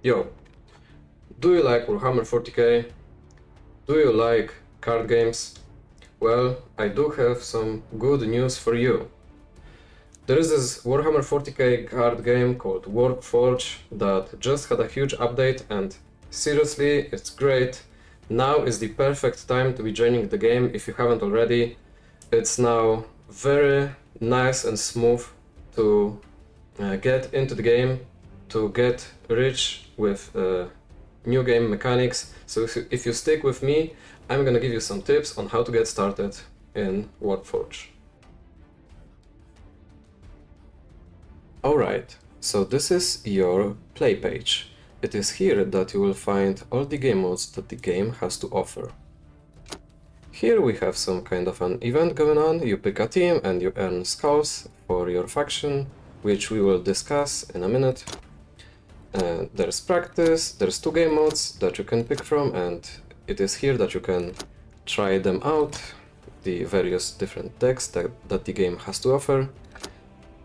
Yo, do you like Warhammer 40k? Do you like card games? Well, I do have some good news for you. There is this Warhammer 40k card game called Warpforge that just had a huge update, and seriously, it's great. Now is the perfect time to be joining the game if you haven't already. It's now very nice and smooth to get into the game, to get rich with new game mechanics. So if you stick with me, I'm gonna give you some tips on how to get started in Warpforge. Alright, so this is your play page. It is here that you will find all the game modes that the game has to offer. Here we have some kind of an event going on. You pick a team and you earn skulls for your faction, which we will discuss in a minute. There's practice, there's two game modes that you can pick from, and it is here that you can try them out, the various different decks that the game has to offer.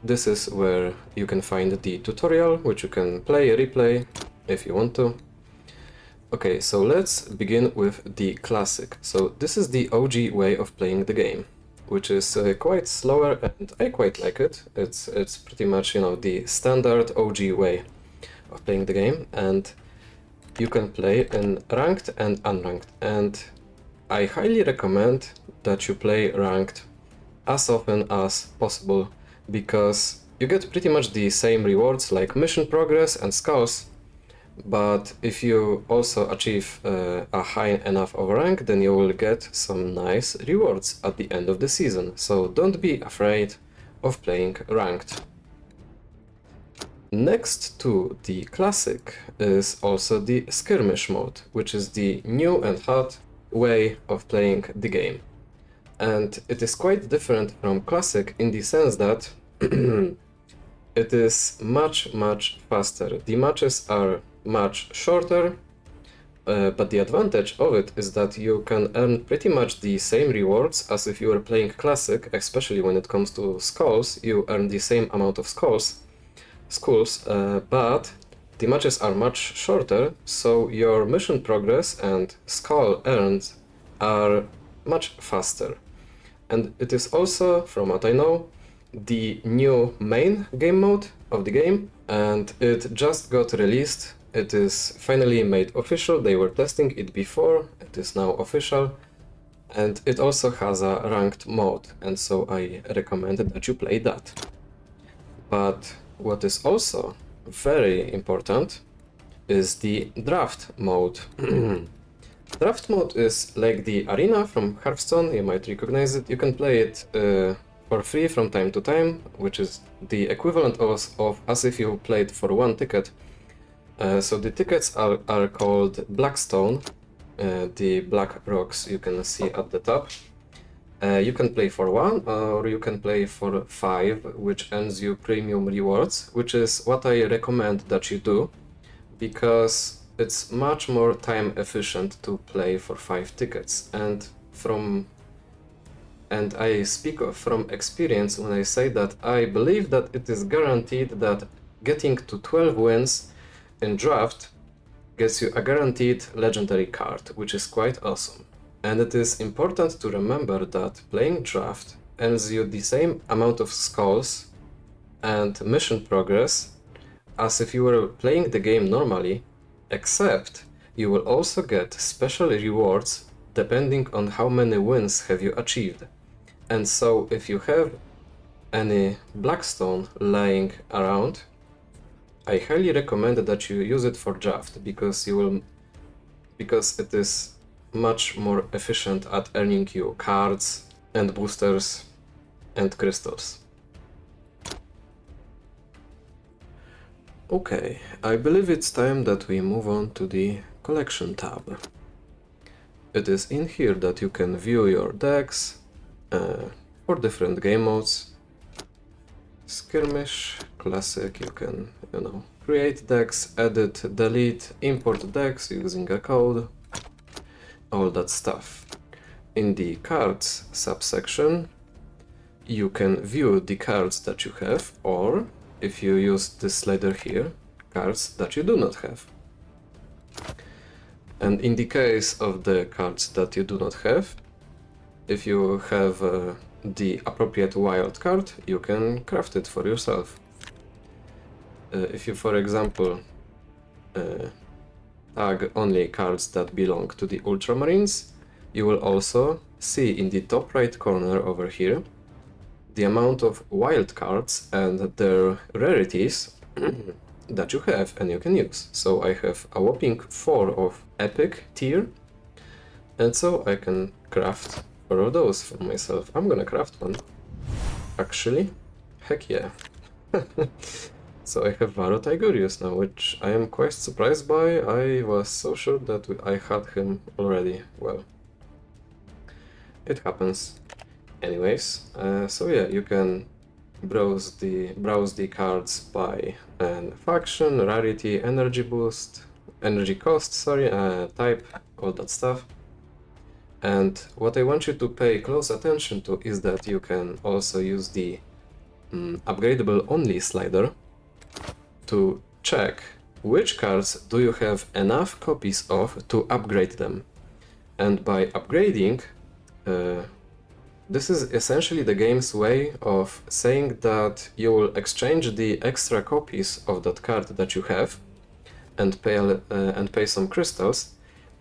This is where you can find the tutorial, which you can play, replay, if you want to. Okay, so let's begin with the classic. So this is the OG way of playing the game, which is quite slower, and I quite like it. It's pretty much, you know, the standard OG way of playing the game, and you can play in ranked and unranked, and I highly recommend that you play ranked as often as possible, because you get pretty much the same rewards like mission progress and skulls, but if you also achieve a high enough of rank, then you will get some nice rewards at the end of the season, so don't be afraid of playing ranked. Next to the classic is also the skirmish mode, which is the new and hot way of playing the game. And it is quite different from classic in the sense that it is much faster. The matches are much shorter, but the advantage of it is that you can earn pretty much the same rewards as if you were playing classic, especially when it comes to skulls. You earn the same amount of skulls, but the matches are much shorter, so your mission progress and skull earns are much faster. And it is also, from what I know, the new main game mode of the game, and it just got released. It is finally made official. They were testing it before, it is now official, and it also has a ranked mode, and so I recommend that you play that. But what is also very important is the draft mode. Draft mode is like the arena from Hearthstone, you might recognize it. You can play it for free from time to time, which is the equivalent of as if you played for one ticket. So the tickets are called Blackstone, the black rocks you can see at the top. You can play for one, or you can play for 5, which earns you premium rewards, which is what I recommend that you do, because it's much more time efficient to play for 5 tickets. And I speak from experience when I say that I believe that it is guaranteed that getting to 12 wins in draft gets you a guaranteed legendary card, which is quite awesome. And it is important to remember that playing draft earns you the same amount of skulls and mission progress as if you were playing the game normally, except you will also get special rewards depending on how many wins have you achieved. And so if you have any Blackstone lying around, I highly recommend that you use it for draft, because it is much more efficient at earning you cards and boosters and crystals. Okay, I believe it's time that we move on to the collection tab. It is in here that you can view your decks for different game modes. Skirmish, classic, you can, create decks, edit, delete, import decks using a code, all that stuff. In the cards subsection, you can view the cards that you have, or if you use this slider here, cards that you do not have. And in the case of the cards that you do not have, if you have the appropriate wild card, you can craft it for yourself. If you, for example, tag only cards that belong to the Ultramarines, you will also see in the top right corner over here the amount of wild cards and their rarities that you have and you can use. So I have a whopping 4 of epic tier, and so I can craft 4 of those for myself. I'm gonna craft one, actually. Heck yeah. So I have Varo Tigurius now, which I am quite surprised by. I was so sure that I had him already. Well, it happens. Anyways, so yeah, you can browse the cards by faction, rarity, energy boost, energy cost, sorry, type, all that stuff. And what I want you to pay close attention to is that you can also use the upgradable only slider to check which cards do you have enough copies of to upgrade them. And by upgrading, this is essentially the game's way of saying that you will exchange the extra copies of that card that you have and pay some crystals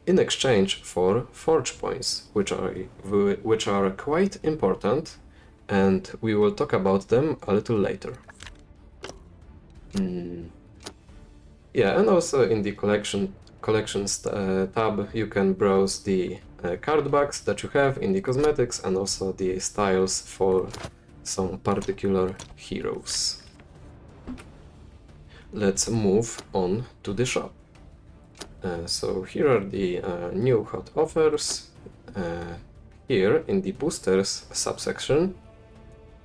in exchange for forge points, which are quite important, and we will talk about them a little later. Yeah, and also in the collections tab you can browse the card backs that you have in the cosmetics and also the styles for some particular heroes. Let's move on to the shop. So here are the new hot offers. Here in the boosters subsection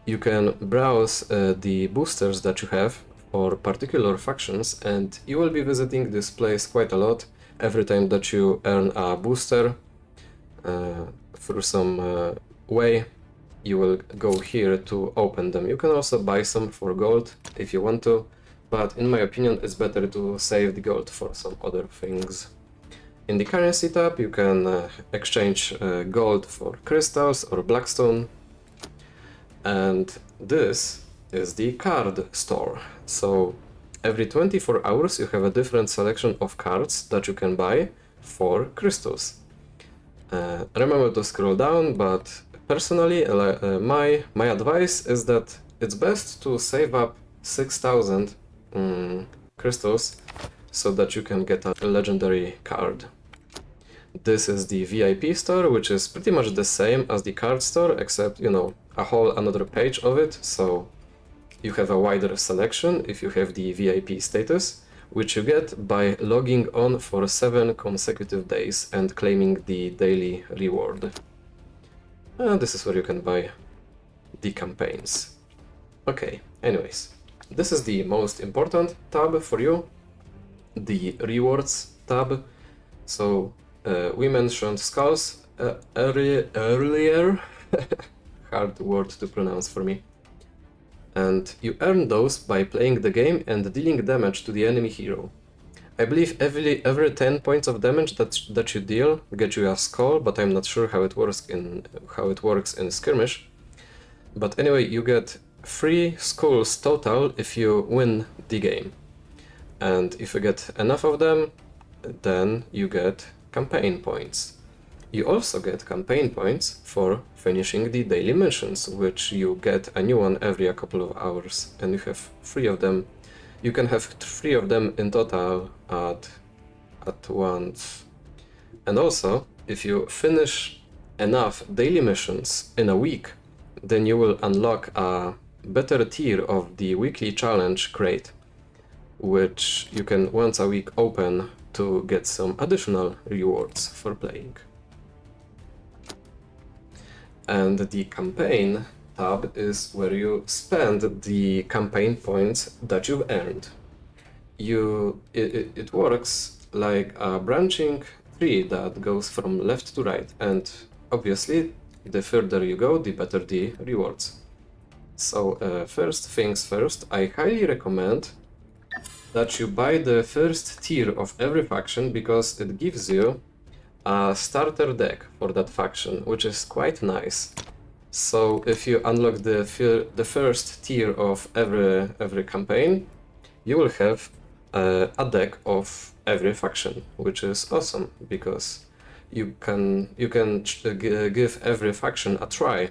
you can browse the boosters that you have for particular factions, and you will be visiting this place quite a lot. Every time that you earn a booster through some way, you will go here to open them. You can also buy some for gold if you want to, but in my opinion it's better to save the gold for some other things. In the currency tab you can exchange gold for crystals or blackstone, and this is the card store. So every 24 hours you have a different selection of cards that you can buy for crystals. Remember to scroll down, but personally my advice is that it's best to save up 6,000 crystals so that you can get a legendary card. This is the VIP store, which is pretty much the same as the card store, except, you know, a whole another page of it, so you have a wider selection if you have the VIP status, which you get by logging on for 7 consecutive days and claiming the daily reward. And this is where you can buy the campaigns. Okay, anyways, this is the most important tab for you, the rewards tab. So we mentioned skulls earlier, hard word to pronounce for me. And you earn those by playing the game and dealing damage to the enemy hero. I believe every 10 points of damage that you deal get you a skull, but I'm not sure how it works in skirmish. But anyway, you get 3 skulls total if you win the game. And if you get enough of them, then you get campaign points. You also get campaign points for finishing the daily missions, which you get a new one every couple of hours, and you have 3 of them. You can have 3 of them in total at once. And also, if you finish enough daily missions in a week, then you will unlock a better tier of the weekly challenge crate, which you can once a week open to get some additional rewards for playing. And the campaign tab is where you spend the campaign points that you've earned. It works like a branching tree that goes from left to right, and obviously the further you go, the better the rewards. So first things first, I highly recommend that you buy the first tier of every faction because it gives you a starter deck for that faction, which is quite nice. So if you unlock the first tier of every campaign, you will have a deck of every faction, which is awesome because you can give every faction a try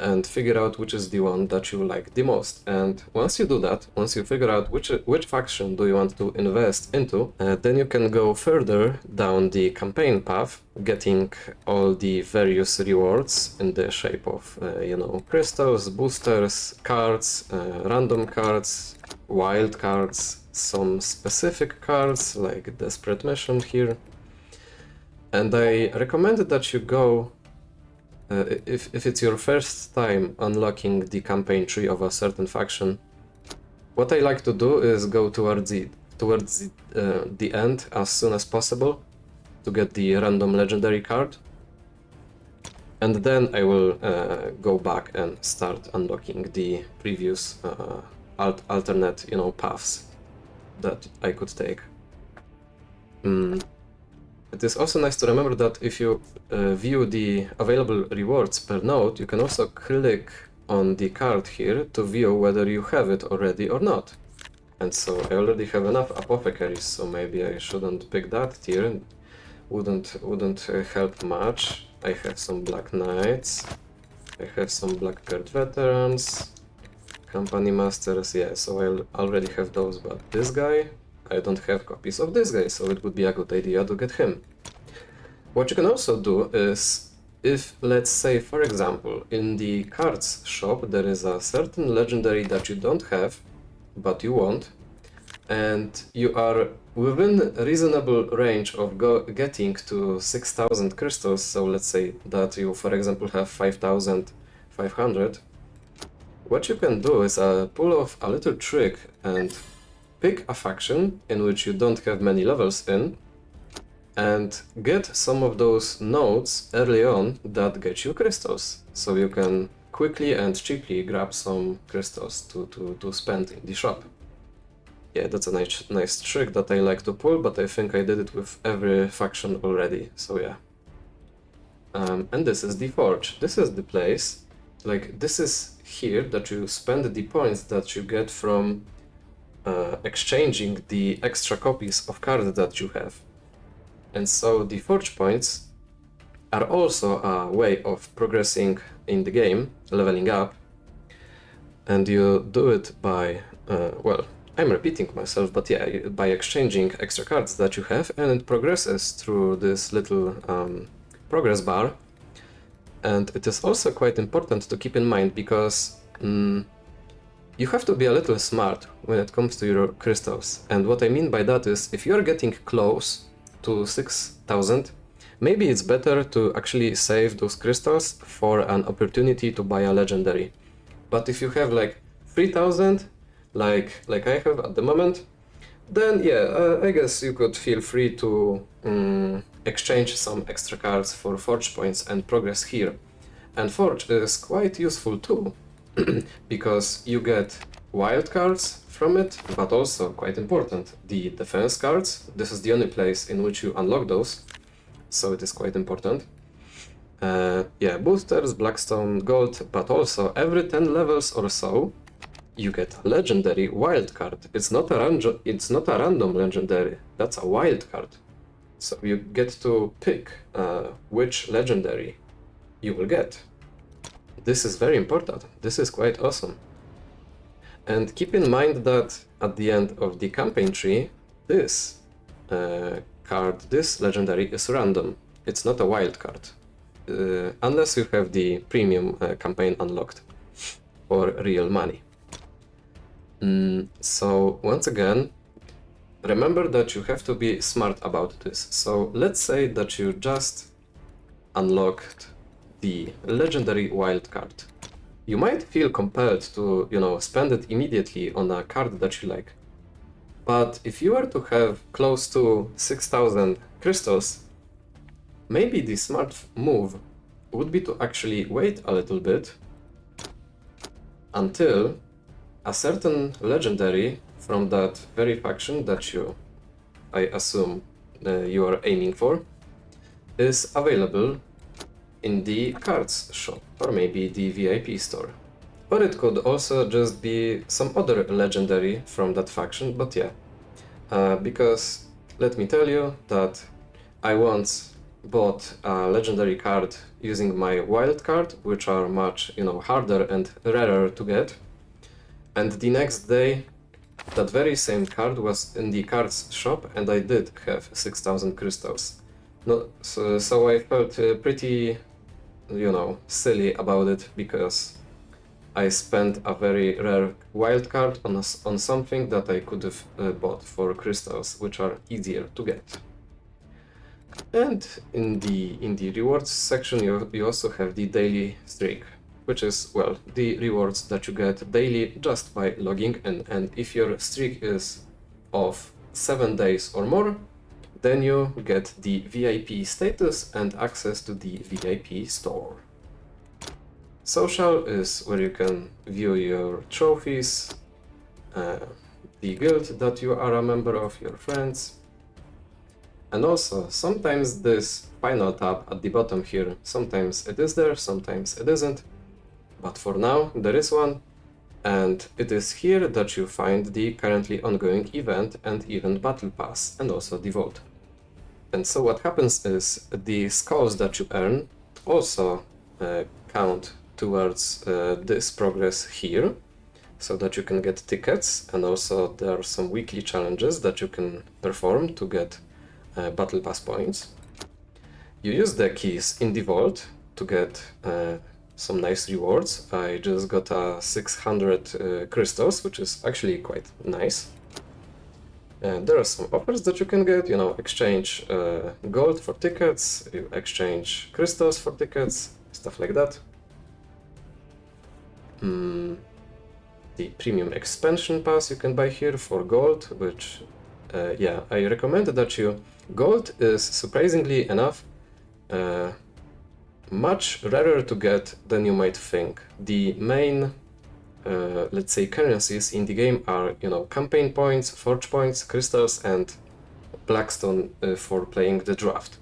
and figure out which is the one that you like the most. And once you do that, once you figure out which faction do you want to invest into, then you can go further down the campaign path, getting all the various rewards in the shape of, you know, crystals, boosters, cards, random cards, wild cards, some specific cards like Desperate Mission here. And I recommend that you go if it's your first time unlocking the campaign tree of a certain faction, what I like to do is go towards the end as soon as possible to get the random legendary card, and then I will go back and start unlocking the previous alternate, you know, paths that I could take. It is also nice to remember that if you view the available rewards per node, you can also click on the card here to view whether you have it already or not. And so I already have enough apothecaries, so maybe I shouldn't pick that tier. Wouldn't help much. I have some Black Knights, I have some Blackguard Veterans, Company Masters, yeah, so I already have those, but this guy, I don't have copies of this guy, so it would be a good idea to get him. What you can also do is, if, let's say, for example, in the cards shop there is a certain legendary that you don't have, but you want, and you are within a reasonable range of getting to 6,000 crystals, so let's say that you, for example, have 5,500, what you can do is pull off a little trick and pick a faction in which you don't have many levels in, and get some of those nodes early on that get you crystals. So you can quickly and cheaply grab some crystals to spend in the shop. Yeah, that's a nice trick that I like to pull, but I think I did it with every faction already, so yeah. And this is the Forge. This is the place, like, this is here that you spend the points that you get from exchanging the extra copies of cards that you have. And so the Forge points are also a way of progressing in the game, leveling up. And you do it by, well, I'm repeating myself, but yeah, by exchanging extra cards that you have, and it progresses through this little progress bar. And it is also quite important to keep in mind because you have to be a little smart when it comes to your crystals. And what I mean by that is, if you're getting close to 6,000, maybe it's better to actually save those crystals for an opportunity to buy a legendary. But if you have like 3,000, like I have at the moment, then yeah, I guess you could feel free to exchange some extra cards for Forge points and progress here. And Forge is quite useful too, because you get wild cards from it, but also, quite important, the defense cards. This is the only place in which you unlock those, so it is quite important. Yeah, boosters, Blackstone, gold, but also every 10 levels or so, you get a legendary wild card. It's not a random legendary, that's a wild card. So you get to pick which legendary you will get. This is very important. This is quite awesome. And keep in mind that at the end of the campaign tree, this card, this legendary, is random. It's not a wild card. Unless you have the premium campaign unlocked for real money. So once again, remember that you have to be smart about this. So let's say that you just unlocked the legendary wild card. You might feel compelled to, you know, spend it immediately on a card that you like. But if you were to have close to 6,000 crystals, maybe the smart move would be to actually wait a little bit until a certain legendary from that very faction that I assume you are aiming for, is available in the cards shop, or maybe the VIP store. Or it could also just be some other legendary from that faction, but yeah. Because let me tell you that I once bought a legendary card using my wild card, which are much, harder and rarer to get. And the next day, that very same card was in the cards shop, and I did have 6,000 crystals. No, so I felt pretty, silly about it, because I spent a very rare wild card on something that I could have bought for crystals, which are easier to get. And in the rewards section, you also have the daily streak, which is, well, the rewards that you get daily just by logging in. And if your streak is of 7 days or more, then you get the VIP status and access to the VIP store. Social is where you can view your trophies, the guild that you are a member of, your friends. And also, sometimes this final tab at the bottom here, sometimes it is there, sometimes it isn't. But for now, there is one. And it is here that you find the currently ongoing event and event battle pass, and also the vault. And so what happens is the skulls that you earn also count towards this progress here, so that you can get tickets, and also there are some weekly challenges that you can perform to get battle pass points. You use the keys in the vault to get some nice rewards. I just got 600 crystals, which is actually quite nice. There are some offers that you can get, exchange gold for tickets, you exchange crystals for tickets, stuff like that. The premium expansion pass you can buy here for gold, which, I recommend that you... Gold is, surprisingly enough, much rarer to get than you might think. The main, let's say, currencies in the game are, campaign points, forge points, crystals, and blackstone for playing the draft.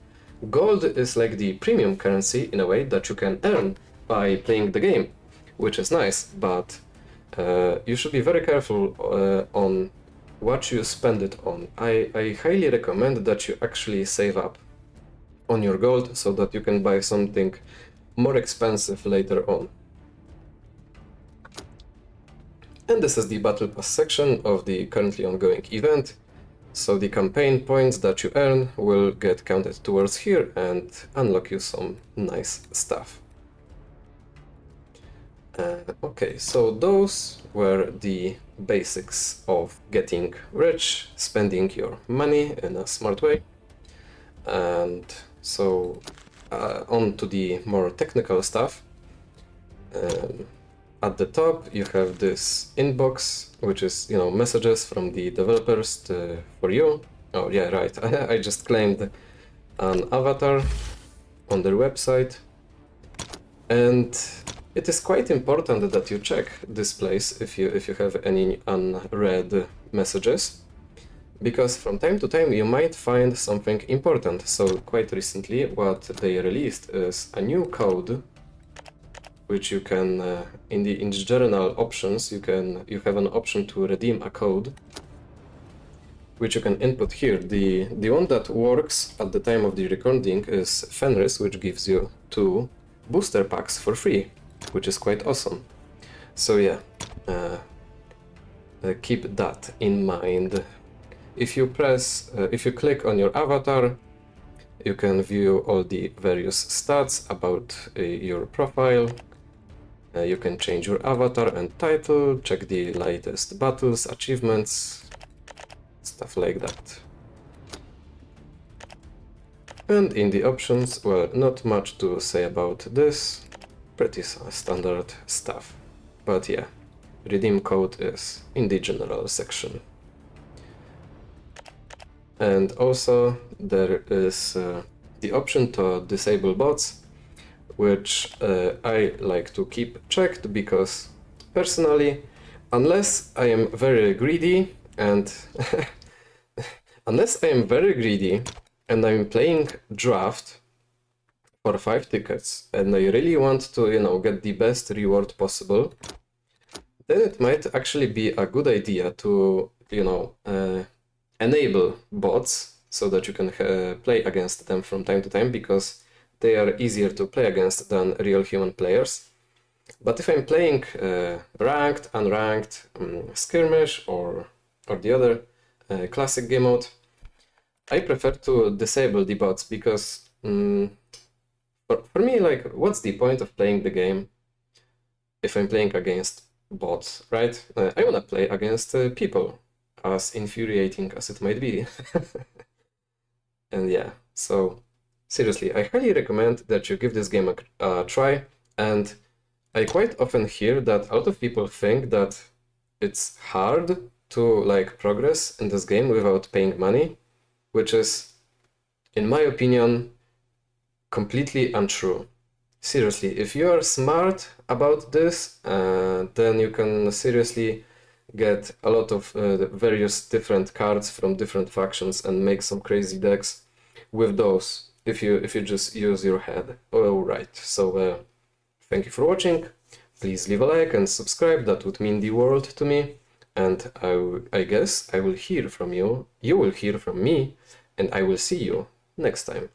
Gold is like the premium currency in a way that you can earn by playing the game, which is nice, but you should be very careful on what you spend it on. I highly recommend that you actually save up on your gold so that you can buy something more expensive later on. And this is the battle pass section of the currently ongoing event. So the campaign points that you earn will get counted towards here and unlock you some nice stuff. Okay, so those were the basics of getting rich, spending your money in a smart way. And so on to the more technical stuff. At the top you have this inbox, which is, messages from the developers for you. Oh yeah, right, I just claimed an avatar on their website. And it is quite important that you check this place if you have any unread messages, because from time to time you might find something important. So quite recently what they released is a new code, which you can in the general options you have an option to redeem a code, which you can input here. The one that works at the time of the recording is Fenris, which gives you 2 booster packs for free, which is quite awesome. So yeah, keep that in mind. If you click on your avatar, you can view all the various stats about your profile. You can change your avatar and title, check the latest battles, achievements, stuff like that. And in the options, well, not much to say about this. Pretty standard stuff. But yeah, redeem code is in the general section. And also there is the option to disable bots, which I like to keep checked, because personally, unless I am very greedy and unless I am very greedy and I'm playing draft for 5 tickets and I really want to, get the best reward possible, then it might actually be a good idea to, enable bots so that you can play against them from time to time, because they are easier to play against than real human players. But if I'm playing ranked, unranked, skirmish, or the other classic game mode, I prefer to disable the bots, because for me, like, what's the point of playing the game if I'm playing against bots, right? I wanna play against people, as infuriating as it might be. And yeah, so seriously, I highly recommend that you give this game a try. And I quite often hear that a lot of people think that it's hard to like progress in this game without paying money, which is, in my opinion, completely untrue. Seriously, if you are smart about this, then you can seriously get a lot of various different cards from different factions and make some crazy decks with those if you just use your head. Alright, so thank you for watching. Please leave a like and subscribe, that would mean the world to me. And I guess I will hear from you, you will hear from me, and I will see you next time.